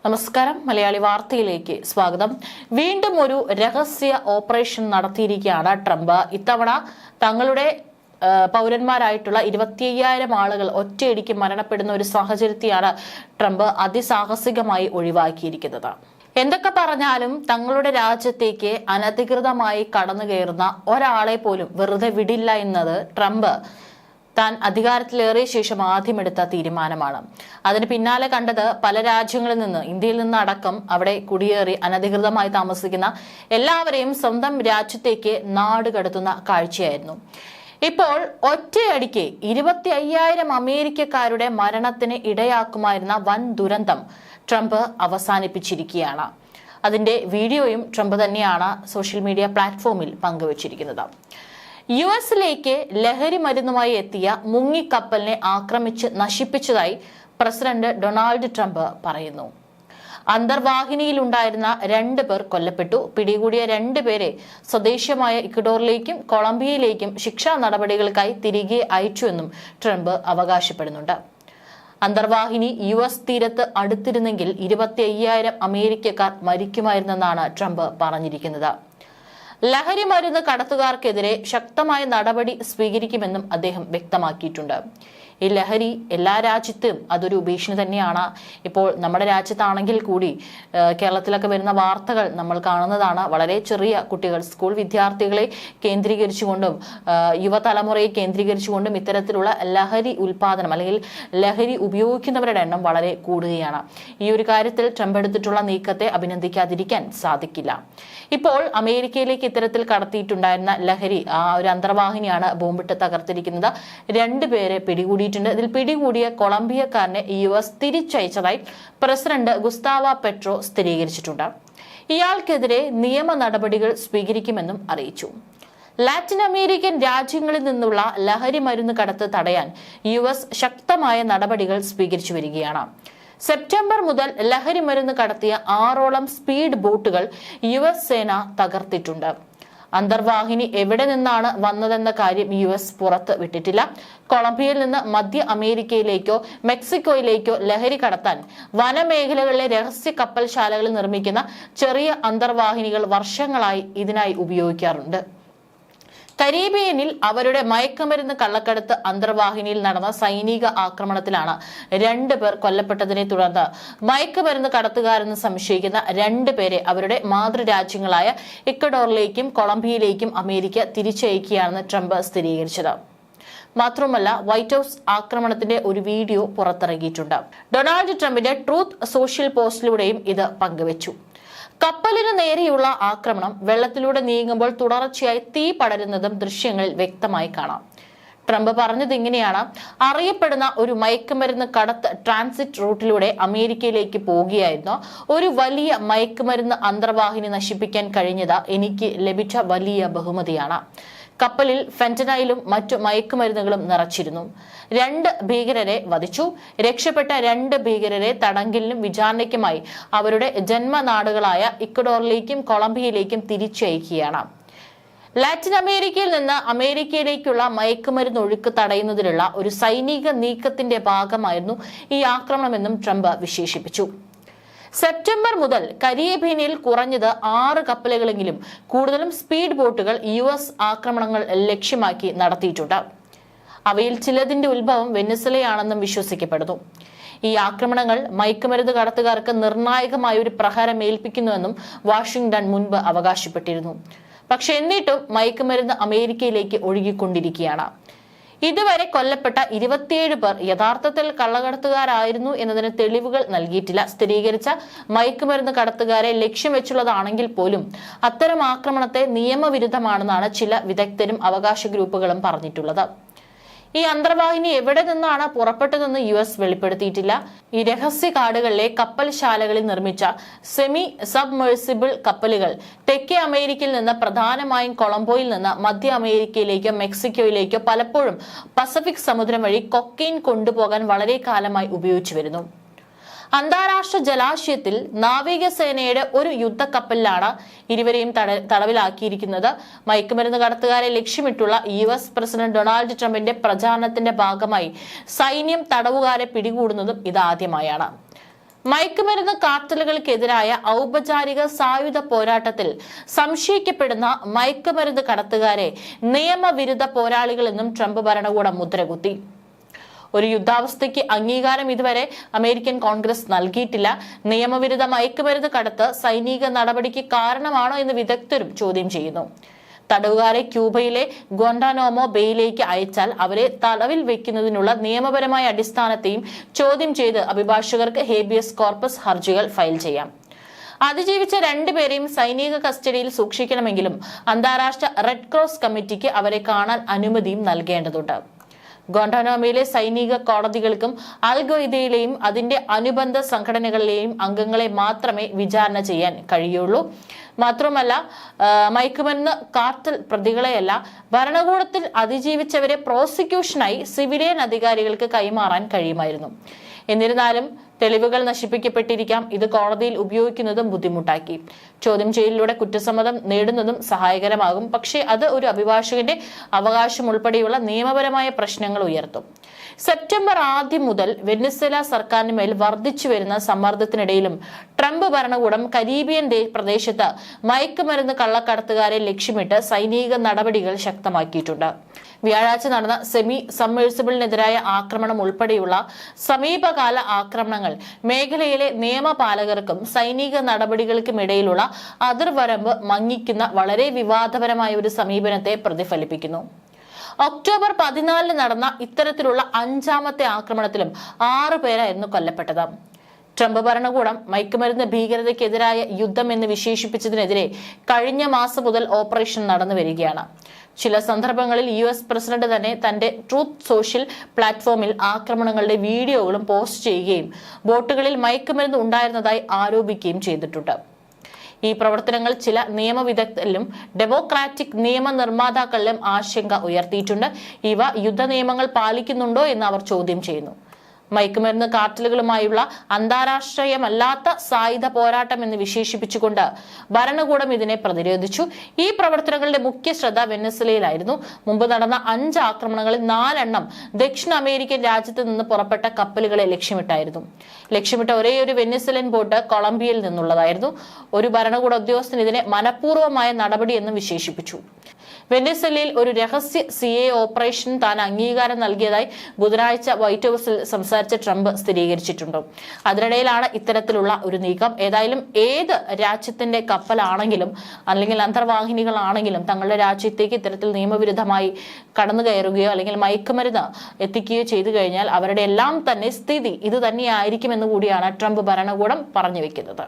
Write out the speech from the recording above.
നമസ്കാരം. മലയാളി വാർത്തയിലേക്ക് സ്വാഗതം. വീണ്ടും ഒരു രഹസ്യ ഓപ്പറേഷൻ നടത്തിയിരിക്കുകയാണ് ട്രംപ്. ഇത്തവണ തങ്ങളുടെ പൗരന്മാരായിട്ടുള്ള 25,000 ആളുകൾ ഒറ്റയടിക്ക് മരണപ്പെടുന്ന ഒരു സാഹചര്യത്തെയാണ് ട്രംപ് അതിസാഹസികമായി ഒഴിവാക്കിയിരിക്കുന്നത്. എന്തൊക്കെ പറഞ്ഞാലും തങ്ങളുടെ രാജ്യത്തേക്ക് അനധികൃതമായി കടന്നു കയറുന്ന ഒരാളെ പോലും വെറുതെ വിടില്ല എന്നത് ട്രംപ് താൻ അധികാരത്തിലേറിയ ശേഷം ആദ്യമെടുത്ത തീരുമാനമാണ്. അതിന് പിന്നാലെ കണ്ടത് പല രാജ്യങ്ങളിൽ നിന്ന്, ഇന്ത്യയിൽ നിന്ന് അടക്കം അവിടെ കുടിയേറി അനധികൃതമായി താമസിക്കുന്ന എല്ലാവരെയും സ്വന്തം രാജ്യത്തേക്ക് നാടുകടത്തുന്ന കാഴ്ചയായിരുന്നു. ഇപ്പോൾ ഒറ്റയടിക്ക് 25,000 അമേരിക്കക്കാരുടെ മരണത്തിന് ഇടയാക്കുമായിരുന്ന വൻ ദുരന്തം ട്രംപ് അവസാനിപ്പിച്ചിരിക്കുകയാണ്. അതിന്റെ വീഡിയോയും ട്രംപ് തന്നെയാണ് സോഷ്യൽ മീഡിയ പ്ലാറ്റ്ഫോമിൽ പങ്കുവച്ചിരിക്കുന്നത്. യുഎസിലേക്ക് ലഹരി മരുന്നുമായി എത്തിയ മുങ്ങിക്കപ്പലിനെ ആക്രമിച്ച് നശിപ്പിച്ചതായി പ്രസിഡന്റ് ഡൊണാൾഡ് ട്രംപ് പറയുന്നു. അന്തർവാഹിനിയിലുണ്ടായിരുന്ന 2 പേർ കൊല്ലപ്പെട്ടു. പിടികൂടിയ 2 പേരെ സ്വദേശമായ ഇക്വഡോറിലേക്കും കൊളംബിയയിലേക്കും ശിക്ഷാ നടപടികൾക്കായി തിരികെ അയച്ചുവെന്നും ട്രംപ് അവകാശപ്പെടുന്നുണ്ട്. അന്തർവാഹിനി US തീരത്ത് അടുത്തിരുന്നെങ്കിൽ 25,000 അമേരിക്കക്കാർ മരിക്കുമായിരുന്നെന്നാണ് ട്രംപ് പറഞ്ഞിരിക്കുന്നത്. ലഹരി മരുന്ന് കടത്തുകാർക്കെതിരെ ശക്തമായ നടപടി സ്വീകരിക്കുമെന്നും അദ്ദേഹം വ്യക്തമാക്കിയിട്ടുണ്ട്. ഈ ലഹരി എല്ലാ രാജ്യത്തും അതൊരു ഭീഷണി തന്നെയാണ്. ഇപ്പോൾ നമ്മുടെ രാജ്യത്താണെങ്കിൽ കൂടി കേരളത്തിലൊക്കെ വരുന്ന വാർത്തകൾ നമ്മൾ കാണുന്നതാണ്. വളരെ ചെറിയ കുട്ടികൾ, സ്കൂൾ വിദ്യാർത്ഥികളെ കേന്ദ്രീകരിച്ചുകൊണ്ടും യുവതലമുറയെ കേന്ദ്രീകരിച്ചുകൊണ്ടും ഇത്തരത്തിലുള്ള ലഹരി ഉൽപാദനം അല്ലെങ്കിൽ ലഹരി ഉപയോഗിക്കുന്നവരുടെ എണ്ണം വളരെ കൂടുകയാണ്. ഈ ഒരു കാര്യത്തിൽ ട്രംപ് എടുത്തിട്ടുള്ള നീക്കത്തെ അഭിനന്ദിക്കാതിരിക്കാൻ സാധിക്കില്ല. ഇപ്പോൾ അമേരിക്കയിലേക്ക് ഇത്തരത്തിൽ കടത്തിയിട്ടുണ്ടായിരുന്ന ലഹരി ഒരു അന്തർവാഹിനിയാണ് ബോംബിട്ട് തകർത്തിരിക്കുന്നത്. 2 പേരെ പിടികൂടിയിട്ടുണ്ട്. ഇതിൽ പിടികൂടിയ കൊളംബിയക്കാരനെ US തിരിച്ചയച്ചതായി പ്രസിഡന്റ് ഗുസ്താവ പെട്രോ സ്ഥിരീകരിച്ചിട്ടുണ്ട്. ഇയാൾക്കെതിരെ നിയമ നടപടികൾ സ്വീകരിക്കുമെന്നും അറിയിച്ചു. ലാറ്റിൻ അമേരിക്കൻ രാജ്യങ്ങളിൽ നിന്നുള്ള ലഹരി മരുന്ന് കടത്ത് തടയാൻ US ശക്തമായ നടപടികൾ സ്വീകരിച്ചു വരികയാണ്. സെപ്റ്റംബർ മുതൽ ലഹരി മരുന്ന് കടത്തിയ 6ഓളം സ്പീഡ് ബോട്ടുകൾ US സേന തകർത്തിട്ടുണ്ട്. അന്തർവാഹിനി എവിടെ നിന്നാണ് വന്നതെന്ന കാര്യം US പുറത്ത് വിട്ടിട്ടില്ല. കൊളംബിയയിൽ നിന്ന് മധ്യ അമേരിക്കയിലേക്കോ മെക്സിക്കോയിലേക്കോ ലഹരി കടത്താൻ വനമേഖലകളിലെ രഹസ്യ കപ്പൽശാലകളിൽ നിർമ്മിക്കുന്ന ചെറിയ അന്തർവാഹിനികൾ വർഷങ്ങളായി ഇതിനായി ഉപയോഗിക്കാറുണ്ട്. കരീബിയനിൽ അവരുടെ മയക്കുമരുന്ന് കള്ളക്കടത്ത് അന്തർവാഹിനിയിൽ നടന്ന സൈനിക ആക്രമണത്തിലാണ് 2 പേർ കൊല്ലപ്പെട്ടതിനെ തുടർന്ന് മയക്കുമരുന്ന് കടത്തുകാരെന്ന് സംശയിക്കുന്ന 2 പേരെ അവരുടെ മാതൃരാജ്യങ്ങളായ ഇക്വഡോറിലേക്കും കൊളംബിയയിലേക്കും അമേരിക്ക തിരിച്ചയക്കുകയാണെന്ന് ട്രംപ് സ്ഥിരീകരിച്ചത്. മാത്രമല്ല, വൈറ്റ് ഹൌസ് ആക്രമണത്തിന്റെ ഒരു വീഡിയോ പുറത്തിറങ്ങിയിട്ടുണ്ട്. ഡൊണാൾഡ് ട്രംപിന്റെ ട്രൂത്ത് സോഷ്യൽ പോസ്റ്റിലൂടെയും ഇത് പങ്കുവച്ചു. കപ്പലിന് നേരെയുള്ള ആക്രമണം, വെള്ളത്തിലൂടെ നീങ്ങുമ്പോൾ തുടർച്ചയായി തീ പടരുന്നതും ദൃശ്യങ്ങളിൽ വ്യക്തമായി കാണാം. ട്രംപ് പറഞ്ഞത് ഇങ്ങനെയാണ്: അറിയപ്പെടുന്ന ഒരു മയക്കുമരുന്ന് കടത്ത് ട്രാൻസിറ്റ് റൂട്ടിലൂടെ അമേരിക്കയിലേക്ക് പോവുകയായിരുന്നു. ഒരു വലിയ മയക്കുമരുന്ന് അന്തർവാഹിനി നശിപ്പിക്കാൻ കഴിഞ്ഞത് എനിക്ക് ലഭിച്ച വലിയ ബഹുമതിയാണ്. കപ്പലിൽ ഫെന്റനൈലും മറ്റു മയക്കുമരുന്നുകളും നിറച്ചിരുന്നു. 2 ഭീകരരെ വധിച്ചു. രക്ഷപ്പെട്ട 2 ഭീകരരെ തടങ്കലിനും വിചാരണയ്ക്കുമായി അവരുടെ ജന്മനാടുകളായ ഇക്വഡോറിലേക്കും കൊളംബിയയിലേക്കും തിരിച്ചയക്കുകയാണ്. ലാറ്റിൻ അമേരിക്കയിൽ നിന്ന് അമേരിക്കയിലേക്കുള്ള മയക്കുമരുന്ന് ഒഴുക്ക് തടയുന്നതിനുള്ള ഒരു സൈനിക നീക്കത്തിന്റെ ഭാഗമായിരുന്നു ഈ ആക്രമണമെന്നും ട്രംപ് വിശേഷിപ്പിച്ചു. സെപ്റ്റംബർ മുതൽ കരീബിയനിൽ കുറഞ്ഞത് 6 കപ്പലുകളെങ്കിലും കൂടുതലും സ്പീഡ് ബോട്ടുകൾ US ആക്രമണങ്ങൾ ലക്ഷ്യമാക്കി നടത്തിയിട്ടുണ്ട്. അവയിൽ ചിലതിന്റെ ഉത്ഭവം വെനിസ്വലയാണെന്നും വിശ്വസിക്കപ്പെടുന്നു. ഈ ആക്രമണങ്ങൾ മയക്കുമരുന്ന് കടത്തുകാർക്ക് നിർണായകമായ ഒരു പ്രഹരം ഏൽപ്പിക്കുന്നുവെന്നും വാഷിംഗ്ടൺ മുൻപ് അവകാശപ്പെട്ടിരുന്നു. പക്ഷെ എന്നിട്ടും മയക്കുമരുന്ന് അമേരിക്കയിലേക്ക് ഒഴുകിക്കൊണ്ടിരിക്കുകയാണ്. ഇതുവരെ കൊല്ലപ്പെട്ട 27 പേർ യഥാർത്ഥത്തിൽ കള്ളക്കടത്തുകാരായിരുന്നു എന്നതിന് തെളിവുകൾ നൽകിയിട്ടില്ല. സ്ഥിരീകരിച്ച മയക്കുമരുന്ന് കടത്തുകാരെ ലക്ഷ്യം വെച്ചുള്ളതാണെങ്കിൽ പോലും അത്തരം ആക്രമണത്തെ നിയമവിരുദ്ധമാണെന്നാണ് ചില വിദഗ്ധരും അവകാശ ഗ്രൂപ്പുകളും പറഞ്ഞിട്ടുള്ളത്. ഈ അന്തർവാഹിനി എവിടെ നിന്നാണ് പുറപ്പെട്ടതെന്ന് US വെളിപ്പെടുത്തിയിട്ടില്ല. ഈ രഹസ്യ കാടുകളിലെ കപ്പൽശാലകളിൽ നിർമ്മിച്ച സെമി സബ്മേഴ്സിബിൾ കപ്പലുകൾ തെക്കേ അമേരിക്കയിൽ നിന്ന്, പ്രധാനമായും കൊളംബോയിൽ നിന്ന് മധ്യ അമേരിക്കയിലേക്കോ മെക്സിക്കോയിലേക്കോ പലപ്പോഴും പസഫിക് സമുദ്രം വഴി കൊക്കൈൻ കൊണ്ടുപോകാൻ വളരെ കാലമായി ഉപയോഗിച്ചു വരുന്നു. അന്താരാഷ്ട്ര ജലാശയത്തിൽ നാവികസേനയുടെ ഒരു യുദ്ധക്കപ്പലിലാണ് ഇരുവരെയും തടവിലാക്കിയിരിക്കുന്നത്. മയക്കുമരുന്ന് കടത്തുകാരെ ലക്ഷ്യമിട്ടുള്ള US പ്രസിഡന്റ് ഡൊണാൾഡ് ട്രംപിന്റെ പ്രചാരണത്തിന്റെ ഭാഗമായി സൈന്യം തടവുകാരെ പിടികൂടുന്നതും ഇതാദ്യമായാണ്. മയക്കുമരുന്ന് കാർട്ടലുകൾക്കെതിരായ ഔപചാരിക സായുധ പോരാട്ടത്തിൽ സംശയിക്കപ്പെടുന്ന മയക്കുമരുന്ന് കടത്തുകാരെ നിയമവിരുദ്ധ പോരാളികളെന്നും ട്രംപ് ഭരണകൂടം മുദ്രകുത്തി. ഒരു യുദ്ധാവസ്ഥയ്ക്ക് അംഗീകാരം ഇതുവരെ അമേരിക്കൻ കോൺഗ്രസ് നൽകിയിട്ടില്ല. നിയമവിരുദ്ധ മയക്കുമരുന്ന് കടത്ത് സൈനിക നടപടിക്ക് കാരണമാണോ എന്ന് വിദഗ്ധരും ചോദ്യം ചെയ്യുന്നു. തടവുകാരെ ക്യൂബയിലെ ഗ്വാന്റാനാമോ ബേയിലേക്ക് അയച്ചാൽ അവരെ തടവിൽ വെക്കുന്നതിനുള്ള നിയമപരമായ അടിസ്ഥാനത്തെയും ചോദ്യം ചെയ്ത് അഭിഭാഷകർക്ക് ഹേബിയസ് കോർപ്പസ് ഹർജികൾ ഫയൽ ചെയ്യാം. അതിജീവിച്ച രണ്ടുപേരെയും സൈനിക കസ്റ്റഡിയിൽ സൂക്ഷിക്കണമെങ്കിലും അന്താരാഷ്ട്ര റെഡ് ക്രോസ് കമ്മിറ്റിക്ക് അവരെ കാണാൻ അനുമതിയും നൽകേണ്ടതുണ്ട്. ഗ്വാന്റാനാമോയിലെ സൈനിക കോടതികൾക്കും അൽ ഖ്വയ്ദയിലെയും അതിന്റെ അനുബന്ധ സംഘടനകളിലെയും അംഗങ്ങളെ മാത്രമേ വിചാരണ ചെയ്യാൻ കഴിയുള്ളൂ. മാത്രമല്ല, മയക്കുമരുന്ന് കാർട്ടൽ പ്രതികളെയല്ല, ഭരണകൂടത്തിൽ അതിജീവിച്ചവരെ പ്രോസിക്യൂഷനായി സിവിലിയൻ അധികാരികൾക്ക് കൈമാറാൻ കഴിയുമായിരുന്നു. എന്നിരുന്നാലും തെളിവുകൾ നശിപ്പിക്കപ്പെട്ടിരിക്കാം. ഇത് കോടതിയിൽ ഉപയോഗിക്കുന്നതും ബുദ്ധിമുട്ടാക്കി. ചോദ്യം ചെയ്യലിലൂടെ കുറ്റസമ്മതം നേടുന്നതും സഹായകരമാകും. പക്ഷേ അത് ഒരു അഭിഭാഷകന്റെ അവകാശം ഉൾപ്പെടെയുള്ള നിയമപരമായ പ്രശ്നങ്ങൾ ഉയർത്തും. സെപ്റ്റംബർ ആദ്യം മുതൽ വെനിസ്വേല സർക്കാരിന് മേൽ വർദ്ധിച്ചു വരുന്ന സമ്മർദ്ദത്തിനിടയിലും ട്രംപ് ഭരണകൂടം കരീബിയൻ പ്രദേശത്ത് മയക്കുമരുന്ന് കള്ളക്കടത്തുകാരെ ലക്ഷ്യമിട്ട് സൈനിക നടപടികൾ ശക്തമാക്കിയിട്ടുണ്ട്. വ്യാഴാഴ്ച നടന്ന സെമി സബ്മേഴ്സിബിളിനെതിരായ ആക്രമണം ഉൾപ്പെടെയുള്ള സമീപകാല ആക്രമണങ്ങൾ മേഖലയിലെ നിയമപാലകർക്കും സൈനിക നടപടികൾക്കുമിടയിലുള്ള അതിർവരമ്പ് മങ്ങിക്കുന്ന വളരെ വിവാദപരമായ ഒരു സമീപനത്തെ പ്രതിഫലിപ്പിക്കുന്നു. ഒക്ടോബർ 14 നടന്ന ഇത്തരത്തിലുള്ള 5ാമത്തെ ആക്രമണത്തിലും 6 പേരായിരുന്നു കൊല്ലപ്പെട്ടത്. ട്രംപ് ഭരണകൂടം മയക്കുമരുന്ന് ഭീകരതയ്ക്കെതിരായ യുദ്ധം എന്ന് വിശേഷിപ്പിച്ചതിനെതിരെ കഴിഞ്ഞ മാസം മുതൽ ഓപ്പറേഷൻ നടന്നു വരികയാണ്. ചില സന്ദർഭങ്ങളിൽ US പ്രസിഡന്റ് തന്നെ തന്റെ ട്രൂത്ത് സോഷ്യൽ പ്ലാറ്റ്ഫോമിൽ ആക്രമണങ്ങളുടെ വീഡിയോകളും പോസ്റ്റ് ചെയ്യുകയും ബോട്ടുകളിൽ മയക്കുമരുന്ന് ഉണ്ടായിരുന്നതായി ആരോപിക്കുകയും ചെയ്തിട്ടുണ്ട്. ഈ പ്രവർത്തനങ്ങൾ ചില നിയമവിദഗ്ധരിലും ഡെമോക്രാറ്റിക് നിയമനിർമ്മാതാക്കളിലും ആശങ്ക ഉയർത്തിയിട്ടുണ്ട്. ഇവ യുദ്ധ നിയമങ്ങൾ പാലിക്കുന്നുണ്ടോ എന്ന് അവർ ചോദ്യം ചെയ്യുന്നു. മയക്കുമരുന്ന് കാർട്ടലുകളുമായുള്ള അന്താരാഷ്ട്രീയമല്ലാത്ത സായുധ പോരാട്ടം എന്ന് വിശേഷിപ്പിച്ചുകൊണ്ട് ഭരണകൂടം ഇതിനെ പ്രതിരോധിച്ചു. ഈ പ്രവർത്തനങ്ങളുടെ മുഖ്യ ശ്രദ്ധ വെനസ്വേലയിലായിരുന്നു. മുമ്പ് നടന്ന 5 ആക്രമണങ്ങളിൽ 4 ദക്ഷിണ അമേരിക്കൻ രാജ്യത്ത് നിന്ന് പുറപ്പെട്ട കപ്പലുകളെ ലക്ഷ്യമിട്ടായിരുന്നു. ലക്ഷ്യമിട്ട ഒരേയൊരു വെനസ്വേലൻ ബോട്ട് കൊളംബിയയിൽ നിന്നുള്ളതായിരുന്നു. ഒരു ഭരണകൂട ഉദ്യോഗസ്ഥൻ ഇതിനെ മനഃപൂർവ്വമായ നടപടി എന്ന് വിശേഷിപ്പിച്ചു. വെനസ്വേലയിൽ ഒരു രഹസ്യ CIA ഓപ്പറേഷൻ താൻ അംഗീകാരം നൽകിയതായി ബുധനാഴ്ച വൈറ്റ് ഹൌസിൽ സംസാരിച്ച ട്രംപ് സ്ഥിരീകരിച്ചിട്ടുണ്ട്. അതിനിടയിലാണ് ഇത്തരത്തിലുള്ള ഒരു നീക്കം. ഏതായാലും ഏത് രാജ്യത്തിന്റെ കപ്പലാണെങ്കിലും അല്ലെങ്കിൽ അന്തർവാഹിനികളാണെങ്കിലും തങ്ങളുടെ രാജ്യത്തേക്ക് ഇത്തരത്തിൽ നിയമവിരുദ്ധമായി കടന്നു കയറുകയോ അല്ലെങ്കിൽ മയക്കുമരുന്ന് എത്തിക്കുകയോ ചെയ്തു കഴിഞ്ഞാൽ അവരുടെ എല്ലാം തന്നെ സ്ഥിതി ഇത് തന്നെയായിരിക്കുമെന്ന് കൂടിയാണ് ട്രംപ് ഭരണകൂടം പറഞ്ഞു വെക്കുന്നത്.